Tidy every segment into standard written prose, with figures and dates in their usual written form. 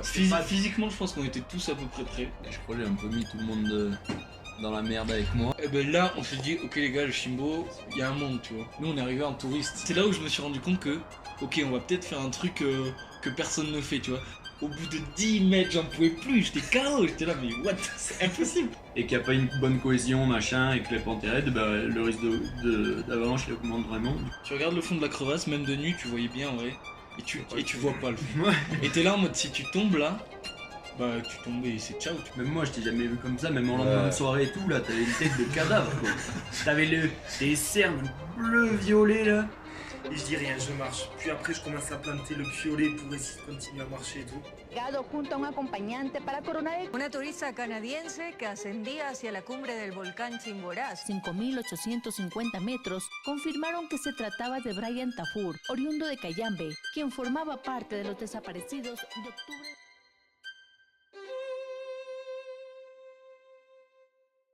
Physiquement, je pense qu'on était tous à peu près prêts. Et je crois que j'ai un peu mis tout le monde dans la merde avec moi. Et ben là, on s'est dit, ok les gars, le Shimbo, il y a un monde, tu vois. Nous, on est arrivé en touriste. C'est là où je me suis rendu compte que, ok, on va peut-être faire un truc que personne ne fait, tu vois. Au bout de 10 mètres, j'en pouvais plus, j'étais KO, j'étais là, mais what, c'est impossible. Et qu'il n'y a pas une bonne cohésion, machin, et que les pentes est raide, bah, le risque d'avalanche il augmente vraiment. Tu regardes le fond de la crevasse, même de nuit, tu voyais bien en vrai. Et tu vois pas le fond. Et t'es là en mode, si tu tombes là, bah tu tombes et c'est ciao. Même moi, je t'ai jamais vu comme ça, même en lendemain de soirée et tout, là, t'avais une tête de cadavre, quoi. T'avais les cernes bleu-violet, là. Et je dis rien, je marche. Puis après, je commence à planter le piolet pour essayer de continuer à marcher et tout. Junto a un acompañante para coronar el Una turista canadiense que ascendía hacia la cumbre del volcán Chimborazo. 5.850 metros confirmaron que se trataba de Brian Tafur, oriundo de Cayambe, quien formaba parte de los desaparecidos de octubre.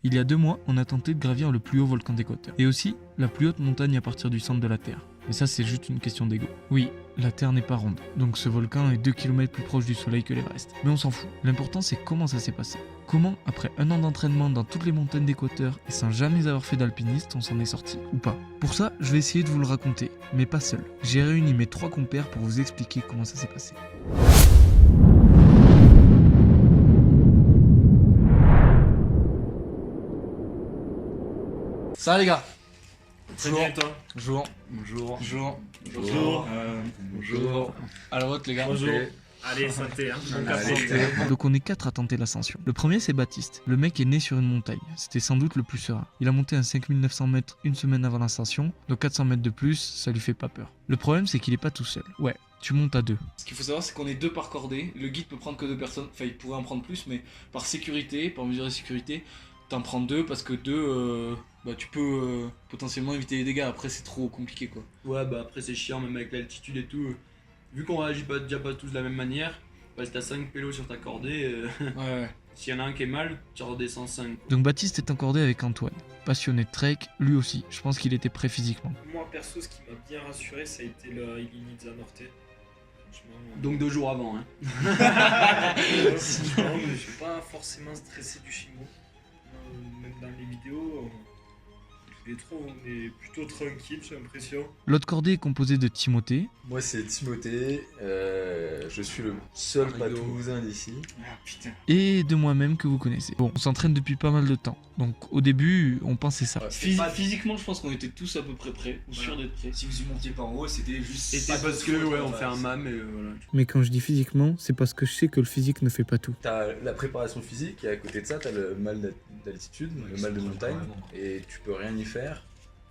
Il y a 2 mois, on a tenté de gravir le plus haut volcan d'Équateur. Et aussi, la plus haute montagne à partir du centre de la Terre. Et ça, c'est juste une question d'ego. Oui, la Terre n'est pas ronde. Donc ce volcan est 2 km plus proche du Soleil que l'Everest. Mais on s'en fout. L'important, c'est comment ça s'est passé. Comment, après 1 an d'entraînement dans toutes les montagnes d'Équateur et sans jamais avoir fait d'alpiniste, on s'en est sorti. Ou pas. Pour ça, je vais essayer de vous le raconter. Mais pas seul. J'ai réuni mes 3 compères pour vous expliquer comment ça s'est passé. Ça va les gars. Très bien, toi. Bonjour. Bonjour. Bonjour. Bonjour. Bonjour. À la vôtre les gars. Bonjour. Allez, santé, hein. Bon café. Donc on est 4 à tenter l'ascension. Le premier c'est Baptiste. Le mec est né sur une montagne. C'était sans doute le plus serein. Il a monté à 5900 mètres une semaine avant l'ascension. Donc 400 mètres de plus, ça lui fait pas peur. Le problème c'est qu'il est pas tout seul. Ouais, tu montes à 2. Ce qu'il faut savoir, c'est qu'on est 2 par cordée. Le guide peut prendre que 2 personnes. Enfin, il pourrait en prendre plus, mais par sécurité, par mesure de sécurité, t'en prends 2 parce que 2, bah, tu peux potentiellement éviter les dégâts. Après, c'est trop compliqué quoi. Ouais, bah après, c'est chiant, même avec l'altitude et tout. Vu qu'on réagit déjà pas tous de la même manière, bah, si t'as 5 pélos sur ta cordée, Ouais. s'il y en a un qui est mal, tu redescends 5. Donc Baptiste est encordé avec Antoine. Passionné de trek, lui aussi. Je pense qu'il était prêt physiquement. Moi, perso, ce qui m'a bien rassuré, ça a été le Iliniza Norte. Franchement. Donc 2 jours avant, hein. Franchement, je suis pas forcément stressé du Shimbo. Même dans les vidéos, les trois, on est plutôt tranquille, j'ai l'impression. L'autre cordée est composée de Timothée, Moi c'est Timothée, je suis le seul pas toulousain d'ici. Ah putain. et de moi-même que vous connaissez. Bon, on s'entraîne depuis pas mal de temps. Donc au début, on pensait ça. Physiquement, je pense qu'on était tous à peu près prêts, ou sûrs d'être prêts. Si vous y montiez pas en haut, c'était juste. C'était parce que, ouais, on fait un MAM et voilà. Mais quand je dis physiquement, c'est parce que je sais que le physique ne fait pas tout. T'as la préparation physique et à côté de ça t'as le mal d'altitude, le mal de montagne et tu peux rien y faire.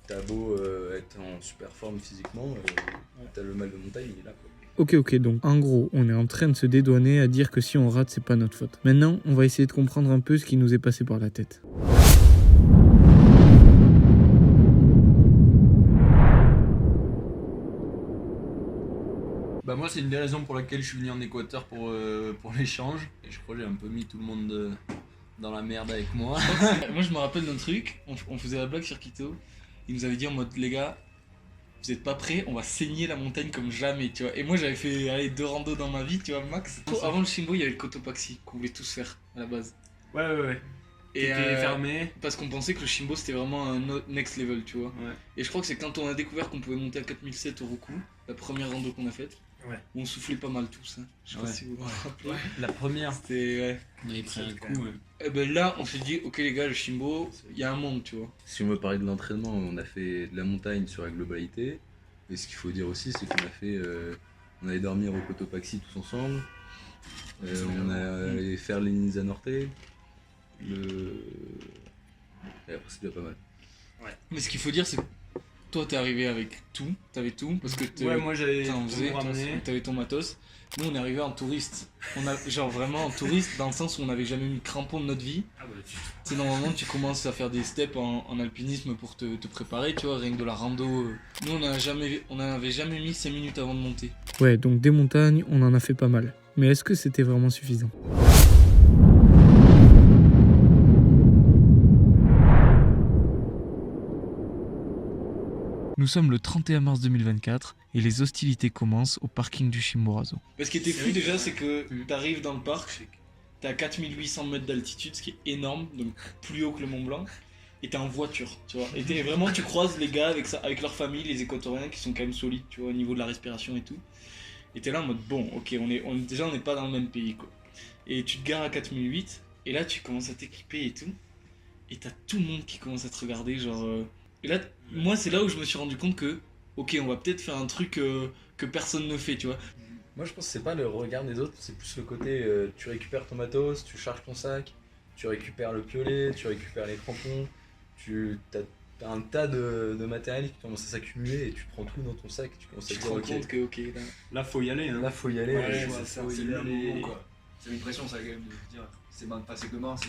T'as beau être en super forme physiquement, t'as le mal de montagne il est là quoi. Ok, donc en gros, on est en train de se dédouaner à dire que si on rate, c'est pas notre faute. Maintenant, on va essayer de comprendre un peu ce qui nous est passé par la tête. Bah moi c'est une des raisons pour laquelle je suis venu en Équateur pour l'échange. Et je crois que j'ai un peu mis tout le monde dans la merde avec moi. Moi, je me rappelle d'un truc, on faisait la blague sur Quito. Il nous avait dit en mode, les gars, vous êtes pas prêts, on va saigner la montagne comme jamais, tu vois. Et moi, j'avais fait 2 randos dans ma vie, tu vois, max. Avant le Shimbo, il y avait le Cotopaxi qu'on voulait tous faire à la base. Ouais. Et T'étais fermé. parce qu'on pensait que le Shimbo c'était vraiment un next level, tu vois. Ouais. Et je crois que c'est quand on a découvert qu'on pouvait monter à 4007 au Roku, la première rando qu'on a faite, Ouais. où on soufflait pas mal tous. Hein. Je sais pas Ouais. si vous vous rappelez. La première. C'était. Ouais. On avait pris un coup, ouais. Et ben là, on s'est dit, ok les gars, le Shimbo, il y a un monde, tu vois. Si on veut parler de l'entraînement, on a fait de la montagne sur la globalité. Et ce qu'il faut dire aussi c'est qu'on a fait, on allait dormir au Cotopaxi tous ensemble. On allait faire l'Iliniza Norte. Et après c'est déjà pas mal. Mais ce qu'il faut dire, c'est que toi t'es arrivé avec tout, t'avais tout, parce que Ouais, moi j'avais t'en tout faisais, ramené. t'avais ton matos. Nous on est arrivé en touriste. On a genre vraiment en touriste dans le sens où on n'avait jamais mis de crampons de notre vie. Ah bah, tu... C'est normalement tu commences à faire des steps en alpinisme pour te préparer, tu vois, rien que de la rando. Nous on n'avait jamais mis 5 minutes avant de monter. Ouais, donc des montagnes, on en a fait pas mal. Mais est-ce que c'était vraiment suffisant ? Nous sommes le 31 mars 2024 et les hostilités commencent au parking du Chimborazo. Ce qui était fou déjà, c'est que t'arrives dans le parc, t'es à 4800 mètres d'altitude, ce qui est énorme, donc plus haut que le Mont Blanc, et t'es en voiture, tu vois. Et vraiment, tu croises les gars avec leur famille, les équatoriens qui sont quand même solides, tu vois, au niveau de la respiration et tout. Et t'es là en mode, bon, ok, déjà on n'est pas dans le même pays, quoi. Et tu te gares à 4008, et là tu commences à t'équiper et tout, et t'as tout le monde qui commence à te regarder, genre... Et là, moi c'est là où je me suis rendu compte que, ok, on va peut-être faire un truc que personne ne fait, tu vois. Moi je pense que c'est pas le regard des autres, c'est plus le côté tu récupères ton matos, tu charges ton sac, tu récupères le piolet, tu récupères les crampons, t'as un tas de matériel qui commence à s'accumuler et tu prends tout dans ton sac et tu commences à Tu te te dire rends ok, compte que, ok, Là, faut y aller. Hein. là faut y aller. Ouais, faut c'est ça, y C'est aller. le moment, quoi. C'est une pression, ça, quand même, de dire c'est passé demain, ça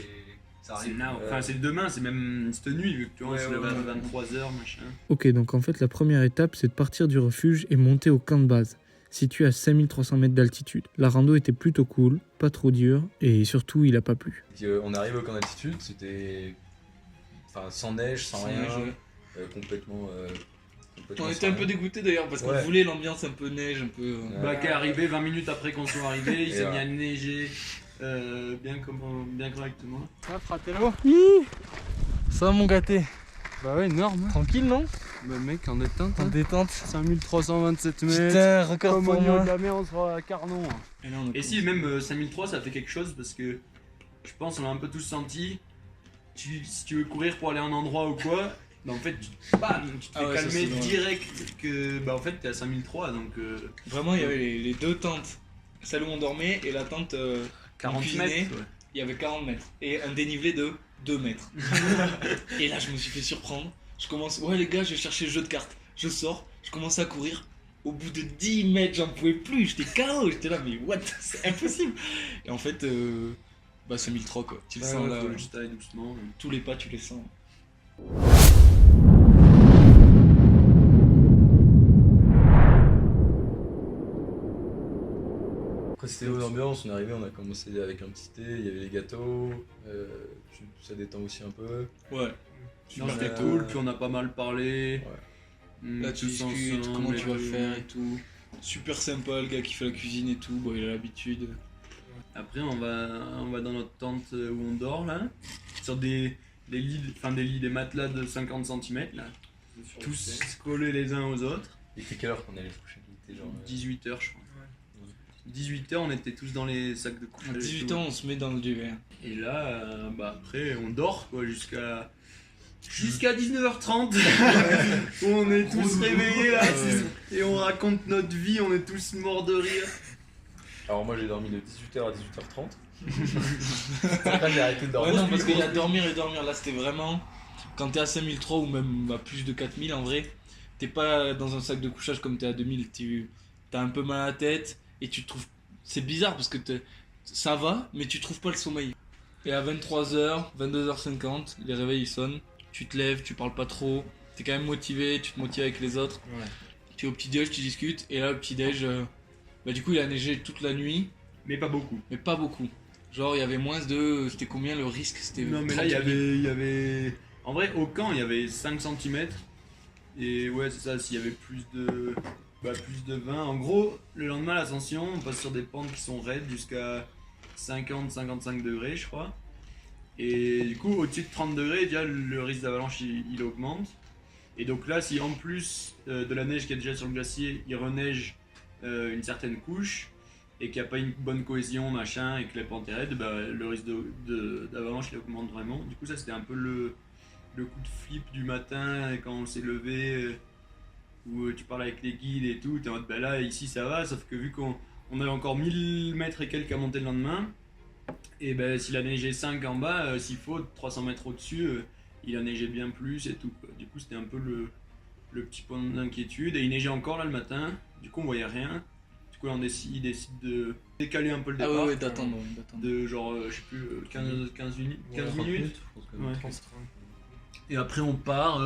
C'est arrive. now. Enfin, c'est demain, c'est même cette nuit, vu que tu vois, Ouais, c'est le ouais, 23h, machin. Ok, donc en fait la première étape c'est de partir du refuge et monter au camp de base, situé à 5300 mètres d'altitude. La rando était plutôt cool, pas trop dure et surtout il a pas plu. On arrive au camp d'altitude, c'était sans neige, sans Sans rien, neige, ouais. complètement On était sans un peu rien. dégoûtés d'ailleurs parce qu'on Ouais. voulait l'ambiance un peu neige, un peu... Ouais. Bah, qui est arrivé 20 minutes après qu'on soit arrivé, il Et s'est mis voilà. à neiger bien correctement. Ah, fratello. Ça va mon gâté. Bah ouais, énorme. Tranquille, non? Bah mec, en détente. En détente. 5327 mètres. Putain, record Comme pour au niveau moi. de la mer, on sera à Carnon. Et si, même 5003, ça fait quelque chose parce que je pense qu'on l'a un peu tous senti. Si tu veux courir pour aller à un endroit ou quoi, bah en fait, tu te fais Ah ouais, ça, calmer c'est vrai. direct que bah en fait t'es à 5003 donc Vraiment, il y avait les deux tentes. Celle où on dormait et la tente 40 cuisinait. mètres. Ouais. Il y avait 40 mètres et un dénivelé de 2 mètres. Et là, je me suis fait surprendre. Je commence, ouais les gars, je vais chercher le jeu de cartes. Je sors, je commence à courir. Au bout de 10 mètres, j'en pouvais plus. J'étais KO. J'étais là, mais what? C'est impossible. Et en fait, bah c'est 1003 quoi. Tu le Ouais, sens ouais, là. faut juste aller doucement. Tous les pas, tu les sens. Après c'était haute ambiance, on est arrivé, on a commencé avec un petit thé, il y avait les gâteaux, ça détend aussi un peu. Ouais. Non, c'était Euh, cool, puis on a pas mal parlé. Là, tu tous discutes, ensemble comment et tu vas tout. faire et tout. Super sympa, le gars qui fait la cuisine et tout. Bon, il a l'habitude. Après, on va dans notre tente où on dort là, sur des lits, des matelas de 50 cm là, tous collés les uns aux autres. Il était quelle heure qu'on allait se coucher? Il était genre 18h, je crois. 18h, on était tous dans les sacs de couchage. À et 18 tout. ans, on se met dans le duvet. Et là, après, on dort quoi jusqu'à 19h30 où on est tous réveillés là et on raconte notre vie, on est tous morts de rire. Alors moi j'ai dormi de 18h à 18h30. Après j'ai arrêté de Ouais, dormir. non, parce qu'il y a dormir et dormir. Là, c'était vraiment. Quand t'es à 5003 ou même à plus de 4000 en vrai, t'es pas dans un sac de couchage comme t'es à 2000. T'as un peu mal à la tête et tu te trouves. C'est bizarre parce que ça va, mais tu trouves pas le sommeil. Et à 23h, 22h50, les réveils ils sonnent. Tu te lèves, tu parles pas trop, t'es quand même motivé, tu te motives avec les autres. Ouais. Tu es au petit-déj, tu discutes, et là, le petit-déj, bah du coup, il a neigé toute la nuit, Mais pas beaucoup. mais pas beaucoup. Genre, il y avait moins de. C'était combien le risque? C'était Non mais là 30 il y avait... En vrai au camp il y avait 5 cm. Et ouais c'est ça, s'il y avait plus de 20. En gros le lendemain l'ascension on passe sur des pentes qui sont raides jusqu'à 50-55 degrés je crois. Et du coup au-dessus de 30 degrés déjà le risque d'avalanche il augmente. Et donc là si en plus de la neige qui est déjà sur le glacier il reneige une certaine couche et qu'il n'y a pas une bonne cohésion machin et que la pente est raide, bah, le risque d'avalanche il augmente vraiment. Du coup ça c'était un peu le coup de flip du matin quand on s'est levé où tu parles avec les guides et tout, t'es en mode bah là ici ça va, sauf que vu qu'on avait encore 1000 mètres et quelques à monter le lendemain, et ben s'il a neigé 5 en bas, s'il faut 300 mètres au-dessus, il a neigé bien plus et tout quoi. Du coup c'était un peu le petit point d'inquiétude et il neigeait encore là le matin, du coup on voyait rien. Du coup là il décide de décaler un peu le Ah départ. ouais, d'attendre. De genre je sais plus 15 minutes. Ouais. 30. Et après on part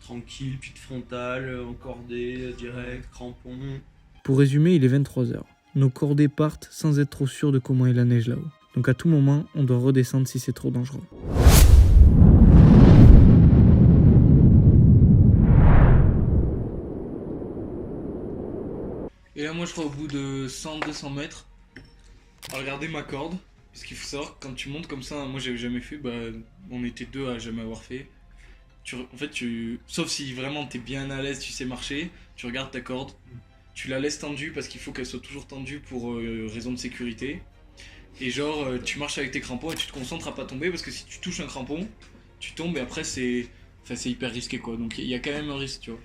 tranquille, petite frontale, en cordée, direct, crampon. Pour résumer, il est 23h. Nos cordées partent sans être trop sûrs de comment est la neige là-haut. Donc à tout moment, on doit redescendre si c'est trop dangereux. Et là, moi, je crois au bout de 100-200 mètres, à regarder ma corde. Parce qu'il faut savoir que quand tu montes comme ça, moi j'avais jamais fait, on était deux à jamais avoir fait. Sauf si vraiment t'es bien à l'aise, tu sais marcher, tu regardes ta corde, tu la laisses tendue parce qu'il faut qu'elle soit toujours tendue pour raison de sécurité. Et genre, tu marches avec tes crampons et tu te concentres à pas tomber parce que si tu touches un crampon, tu tombes et après c'est hyper risqué quoi. Donc il y a quand même un risque, tu vois.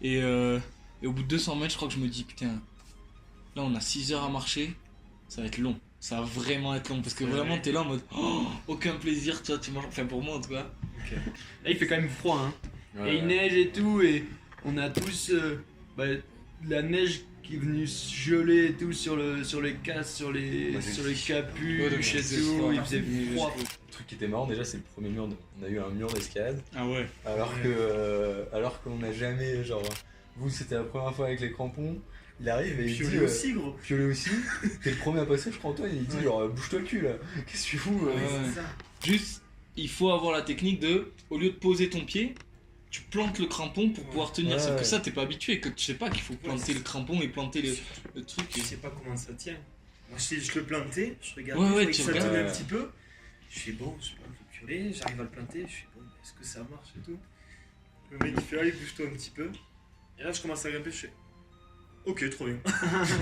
Et au bout de 200 mètres, je crois que je me dis putain, là on a 6 heures à marcher, ça va être long. Ça va vraiment être long parce que vraiment t'es là en mode aucun plaisir, tu vois, tu marches, enfin pour moi en tout cas. Okay. Là il fait quand même froid hein. Ouais. Et il neige et tout et on a tous de la neige qui est venue se geler et tout sur les casques, sur les capuches et tout, il faisait froid. Le truc qui était marrant déjà c'est le premier mur, on a eu un mur d'escalade. Ah ouais. Alors qu'on n'a jamais, genre, vous c'était la première fois avec les crampons. Il arrive et il dit aussi gros. Piolet aussi. T'es le premier à passer je crois Antoine et il dit genre bouge-toi le cul là. Qu'est-ce que tu fous C'est ça. Juste, il faut avoir la technique de, au lieu de poser ton pied, tu plantes le crampon pour pouvoir tenir. Sauf que ça t'es pas habitué, que tu sais pas qu'il faut planter le crampon et planter le truc. Je sais pas comment ça tient. Moi je le plantais, je regardais, je voyais que ça tenait un petit peu. Je fais bon, je sais pas, le piolet, j'arrive à le planter, je fais bon, est-ce que ça marche et tout. Le mec il fait allez bouge-toi un petit peu. Et là je commence à grimper, je fais ok, trop bien.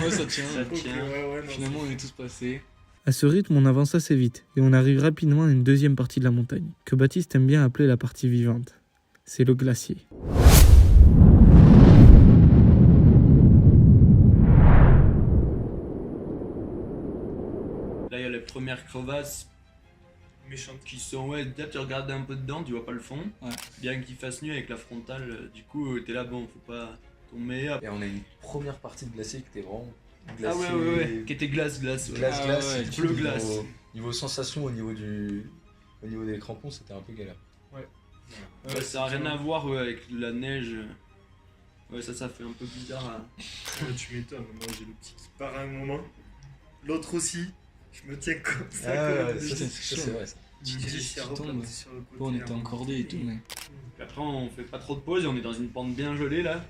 Ouais, ça tient. Okay, non, finalement, on est tous passés. À ce rythme, on avance assez vite et on arrive rapidement à une deuxième partie de la montagne, que Baptiste aime bien appeler la partie vivante. C'est le glacier. Là il y a les premières crevasses méchantes qui sont, déjà tu regardes un peu dedans, tu vois pas le fond. Bien qu'il fasse nuit avec la frontale, du coup t'es là, bon, faut pas tomber. Et on a une première partie de glacier qui était vraiment glacier. Ah ouais, qui était glace. Bleu glace. Niveau sensation, au niveau des crampons, c'était un peu galère. Ça a rien à voir avec la neige. Ouais, ça fait un peu bizarre. Tu m'étonnes, moi j'ai le petit qui part à un moment, l'autre aussi. Je me tiens comme ça. C'est vrai ça. On était encordés et tout, mais. Puis après, on fait pas trop de pause et on est dans une pente bien gelée là.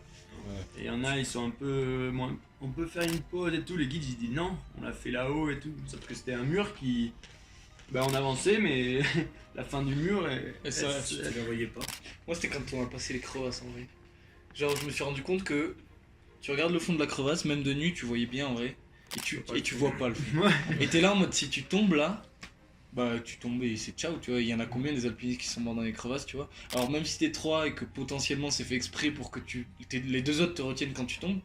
Et il y en a, ils sont un peu moins. On peut faire une pause et tout. Les guides ils disent non, on l'a fait là-haut et tout. Sauf que c'était un mur qui. On avançait, mais la fin du mur. Tu la voyais pas. Moi, c'était quand on a passé les crevasses en vrai. Genre, je me suis rendu compte que tu regardes le fond de la crevasse, même de nuit, tu voyais bien en vrai. Et tu vois pas le fond. Et t'es là en mode si tu tombes là, tu tombes et c'est ciao, tu vois. Il y en a combien des alpinistes qui sont morts dans les crevasses, tu vois. Alors même si t'es 3 et que potentiellement c'est fait exprès pour que les deux autres te retiennent quand tu tombes,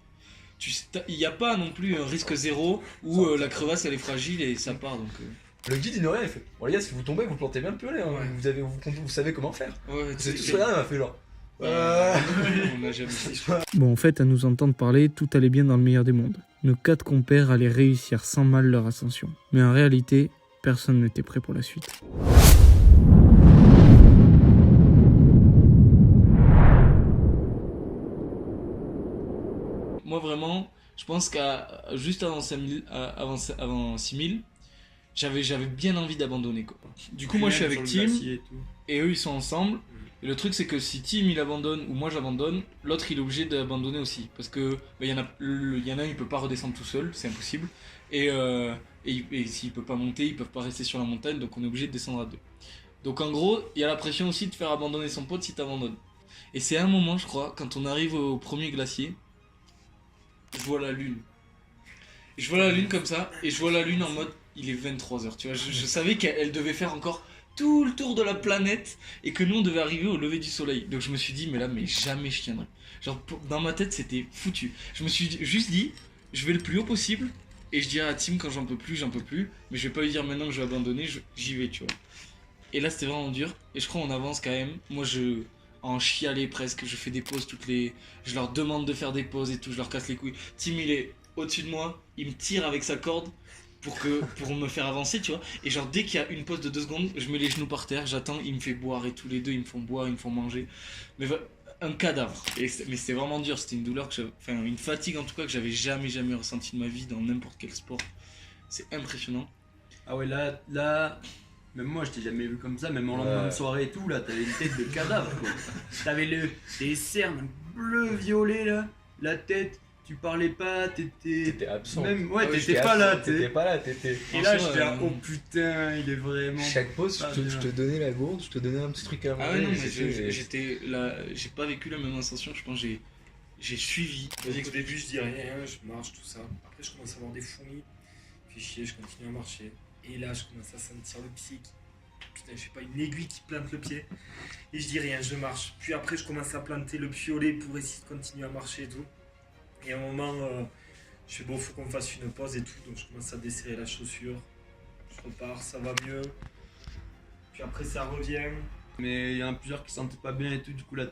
il n'y a pas non plus un risque zéro où la crevasse elle est fragile et ça part donc. Le guide il nous regarde, il fait bon les gars si vous tombez vous plantez bien le piolet, hein. Vous savez comment faire. C'est tout ça, il m'a fait genre. On a jamais fait. Bon, en fait, à nous entendre parler, tout allait bien dans le meilleur des mondes. Nos 4 compères allaient réussir sans mal leur ascension. Mais en réalité, personne n'était prêt pour la suite. Moi vraiment, je pense qu'à juste avant 6000, j'avais bien envie d'abandonner quoi. Du coup moi je suis avec Tim et eux ils sont ensemble. Et le truc c'est que si Tim il abandonne ou moi j'abandonne, l'autre il est obligé d'abandonner aussi. Parce que y en a un il peut pas redescendre tout seul, c'est impossible. Et s'il peut pas monter, ils peuvent pas rester sur la montagne, donc on est obligé de descendre à 2. Donc en gros, il y a la pression aussi de faire abandonner son pote si t'abandonnes. Et c'est un moment je crois, quand on arrive au premier glacier, je vois la lune. Je vois la lune comme ça, et je vois la lune en mode il est 23h, tu vois. Je savais qu'elle devait faire encore tout le tour de la planète et que nous on devait arriver au lever du soleil. Donc je me suis dit mais jamais je tiendrai. Genre dans ma tête c'était foutu. Je me suis juste dit je vais le plus haut possible et je dirai à Tim quand j'en peux plus, mais je vais pas lui dire maintenant que je vais abandonner, j'y vais tu vois. Et là c'était vraiment dur et je crois on avance quand même. Moi je en chialer presque, je fais des pauses je leur demande de faire des pauses et tout, je leur casse les couilles. Tim il est au-dessus de moi, il me tire avec sa corde pour me faire avancer tu vois, et genre dès qu'il y a une pause de 2 secondes je mets les genoux par terre, j'attends, il me fait boire et tous les deux ils me font boire, ils me font manger, mais un cadavre. Mais c'était vraiment dur, c'était une douleur une fatigue en tout cas que j'avais jamais ressenti de ma vie dans n'importe quel sport, c'est impressionnant. Ah ouais là même moi je t'ai jamais vu comme ça, même en lendemain de soirée et tout là, t'avais une tête de cadavre quoi. T'avais des cernes bleu violet là, la tête tu parlais pas, T'étais absent. Même, ouais, Ah oui, t'étais j'étais pas là, absent, t'étais pas là, t'étais. Et là, Franchement, j'étais là, oh putain, il est vraiment. Chaque pause, pas je bien. te donnais la gourde, je te donnais un petit truc à manger. Ah ouais, non, mais c'était- j'étais là, j'ai pas vécu la même sensation, je pense que j'ai suivi. Vas-y, au début, je dis rien, je marche, tout ça. Après, je commence à avoir des fourmis. Fait chier, je continue à marcher. Et là, je commence à sentir le pied qui. Putain, je sais pas, une aiguille qui plante le pied. Et je dis rien, je marche. Puis après, je commence à planter le piolet pour essayer de continuer à marcher et tout. Et à un moment, je fais bon, faut qu'on fasse une pause et tout. Donc, je commence à desserrer la chaussure. Je repars, ça va mieux. Puis après, ça revient. Mais il y en a plusieurs qui sentaient pas bien et tout, du coup, là,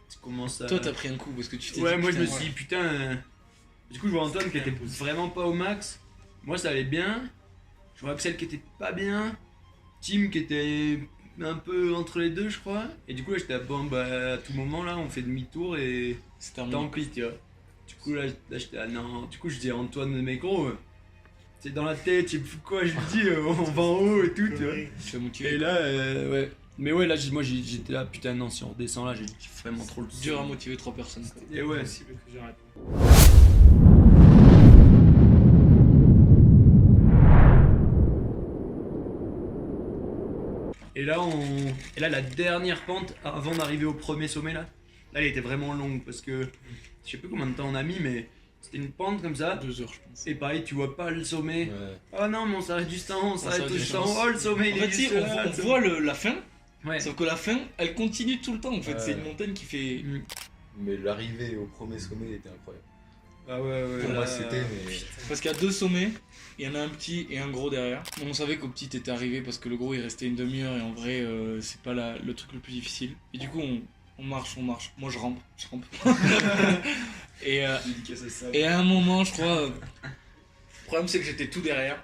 tu commences à. Toi, t'as pris un coup parce que tu t'es Ouais, dit, moi je me putain, suis dit putain. Du coup, je vois Antoine qui était vraiment pas au max. Moi, ça allait bien. Je vois Axel qui était pas bien. Tim qui était un peu entre les deux, je crois. Et du coup, là, j'étais à bon, bah, à tout moment, là, on fait demi-tour et c'est terminé. tant pis, tu vois. Du coup, là j'étais ah non. Du coup, je dis à Antoine, mais gros, c'est dans la tête, je sais plus quoi, je lui dis, on va en haut et tout, tu vois. Tu vas motiver. Et là, ouais. Mais ouais, là, moi, j'étais là, putain, non, si on redescend là, j'ai vraiment trop le Dur à motiver 3 personnes. Quoi. Et ouais. Possible que j'arrête. Et là, la dernière pente, avant d'arriver au premier sommet, là, elle était vraiment longue parce que je sais plus combien de temps on a mis, mais c'était une pente comme ça. 2 heures, je pense. Et pareil, tu vois pas le sommet. Ouais. Oh non, mais on s'arrête juste en haut, on s'arrête juste en haut. juste. Oh, le sommet, En il fait, est si, juste là. on voit la fin, Ouais. sauf que la fin, elle continue tout le temps. En fait, Ouais. c'est une montagne qui fait. Mais l'arrivée au premier sommet était incroyable. Ah ouais, ouais. Pour là, moi, c'était. Mais... Parce qu'il y a 2 sommets, il y en a un petit et un gros derrière. On savait qu'au petit était arrivé parce que le gros il restait une demi-heure et en vrai c'est pas le truc le plus difficile. Et du coup on marche. Moi je rampe. et à un moment je crois, le problème c'est que j'étais tout derrière.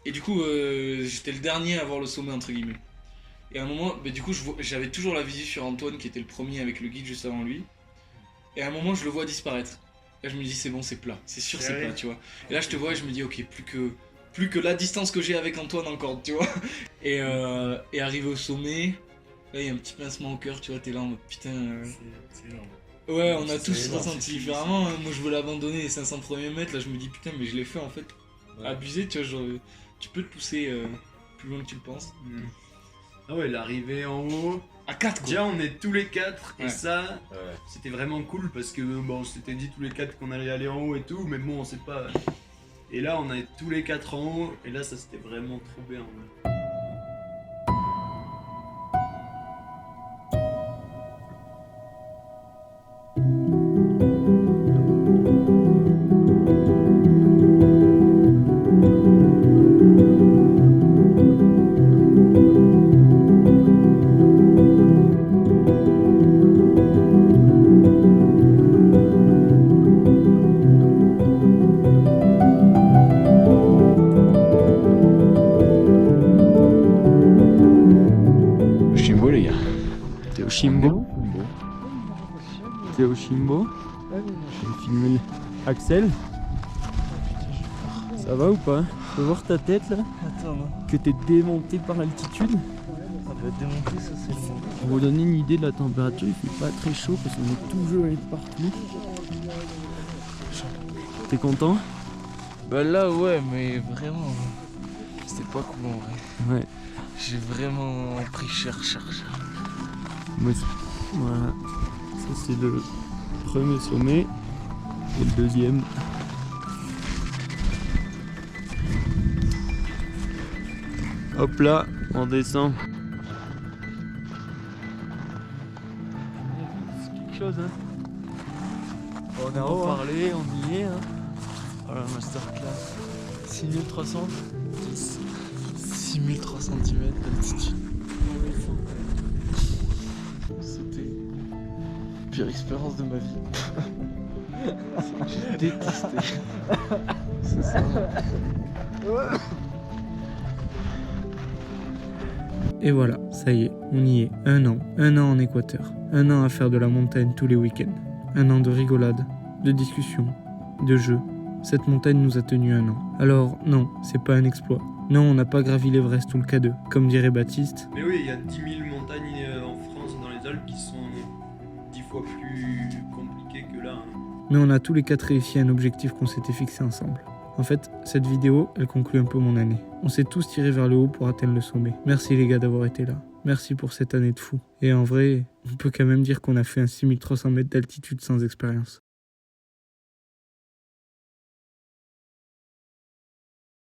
Et du coup j'étais le dernier à voir le sommet entre guillemets. Et à un moment, bah, du coup j'avais toujours la visu sur Antoine qui était le premier avec le guide juste avant lui. Et à un moment je le vois disparaître. Là je me dis c'est bon, c'est plat, c'est sûr c'est plat, tu vois. Et là je te vois et je me dis ok, plus que la distance que j'ai avec Antoine encore, tu vois. Et arrivé au sommet, là il y a un petit pincement au cœur, tu vois, t'es là en mode putain. C'est énorme. Ouais, on a C'est tous énorme, ressenti c'est différemment. Hein. Moi je voulais abandonner les 500 premiers mètres, là je me dis putain, mais je l'ai fait en fait. Ouais. Abusé, tu vois, genre, tu peux te pousser plus loin que tu le penses. Ah ouais, l'arrivée en haut. À 4 quoi. Déjà, on est tous les 4 et Ouais. ça, Ouais. c'était vraiment cool parce que bon, on s'était dit tous les 4 qu'on allait aller en haut et tout, mais bon, on sait pas. Et là, on est tous les 4 en haut et là, ça c'était vraiment trop bien. Ouais. Chimbo, les gars. T'es au Chimbo. T'es au Chimbo. Je vais filmer Axel. Ça va ou pas? Je peux voir ta tête là? Attends, non. Que t'es démonté par l'altitude. Ça va démonter, ça c'est bon. Pour vous donner une idée de la température, il fait pas très chaud parce qu'on est toujours allé partout. T'es content? Bah là ouais, mais vraiment, c'était pas cool en vrai. Ouais. J'ai vraiment pris cher. Moi aussi. Voilà. Ça c'est le premier sommet. Et le deuxième. Hop là, on descend. C'est quelque chose hein. On a reparlé, on y est hein. Voilà, masterclass. 6310. 6300 cm d'altitude. C'était la pire expérience de ma vie. J'ai détesté. C'est ça. Et voilà, ça y est, on y est. 1 an. 1 an en Équateur. 1 an à faire de la montagne tous les week-ends. 1 an de rigolade, de discussion, de jeux. Cette montagne nous a tenu 1 an. Alors non, c'est pas un exploit. Non, on n'a pas gravi l'Everest ou le K2, comme dirait Baptiste. Mais oui, il y a 10 000 montagnes en France et dans les Alpes qui sont 10 fois plus compliqué que là. Hein. Mais on a tous les 4 réussi à un objectif qu'on s'était fixé ensemble. En fait, cette vidéo, elle conclut un peu mon année. On s'est tous tirés vers le haut pour atteindre le sommet. Merci les gars d'avoir été là. Merci pour cette année de fou. Et en vrai, on peut quand même dire qu'on a fait un 6300 mètres d'altitude sans expérience.